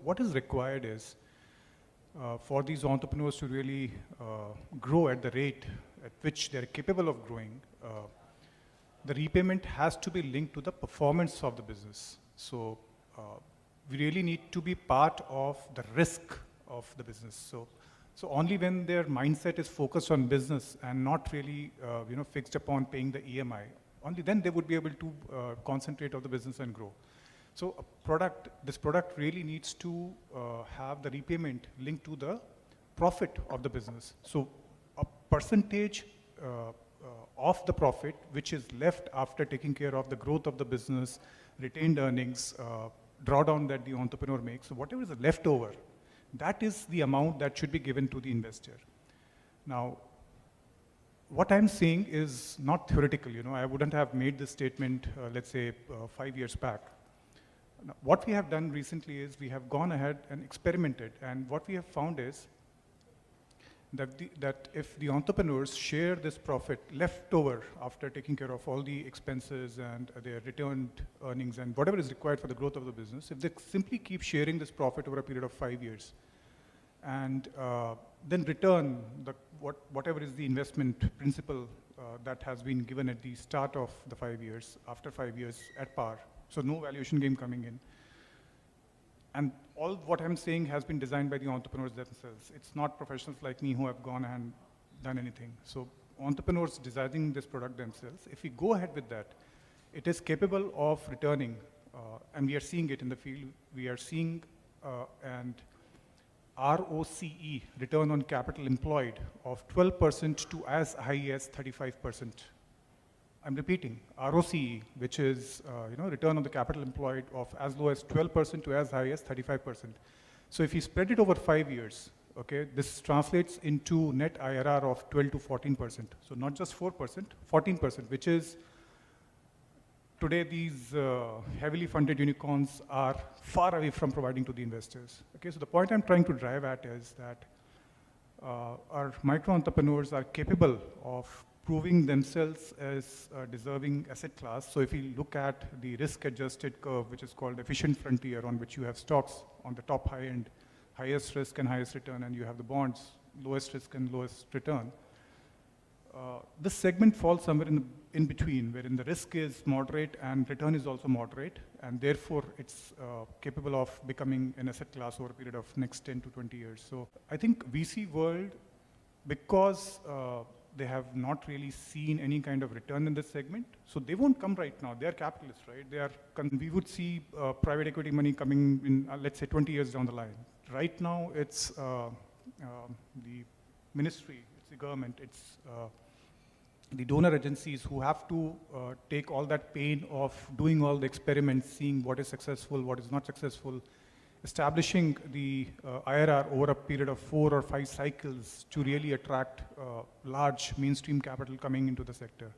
what is required is for these entrepreneurs to really grow at the rate at which they're capable of growing, the repayment has to be linked to the performance of the business. So we really need to be part of the risk of the business. So only when their mindset is focused on business and not really fixed upon paying the EMI, only then they would be able to concentrate on the business and grow. So this product really needs to have the repayment linked to the profit of the business. So a percentage of the profit which is left after taking care of the growth of the business, retained earnings, drawdown that the entrepreneur makes, so whatever is left over, that is the amount that should be given to the investor. Now, what I'm saying is not theoretical. I wouldn't have made this statement, let's say, 5 years back. Now, what we have done recently is we have gone ahead and experimented, and what we have found is that if the entrepreneurs share this profit left over after taking care of all the expenses and their returned earnings and whatever is required for the growth of the business, if they simply keep sharing this profit over a period of 5 years, and then return whatever is the investment principal that has been given at the start of the 5 years, after 5 years at par, so no valuation gain coming in. And all what I'm saying has been designed by the entrepreneurs themselves. It's not professionals like me who have gone and done anything. So entrepreneurs designing this product themselves, if we go ahead with that, it is capable of returning, and we are seeing it in the field, we are seeing and ROCE, return on capital employed, of 12% to as high as 35%. I'm repeating, ROCE, which is return on the capital employed of as low as 12% to as high as 35%. So if you spread it over 5 years, okay, this translates into net IRR of 12 to 14%. So not just 4%, 14%, which is today these heavily funded unicorns are far away from providing to the investors. Okay, so the point I'm trying to drive at is that our micro entrepreneurs are capable of proving themselves as a deserving asset class. So if you look at the risk-adjusted curve, which is called efficient frontier, on which you have stocks on the top high end, highest risk and highest return, and you have the bonds, lowest risk and lowest return. This segment falls somewhere in between, wherein the risk is moderate and return is also moderate, and therefore it's capable of becoming an asset class over a period of next 10 to 20 years. So I think VC world, because they have not really seen any kind of return in this segment, so they won't come right now. They are capitalists, right? We would see private equity money coming in, let's say, 20 years down the line. Right now, it's the ministry, it's the government, it's the donor agencies who have to take all that pain of doing all the experiments, seeing what is successful, what is not successful, establishing the IRR over a period of 4 or 5 cycles to really attract large mainstream capital coming into the sector.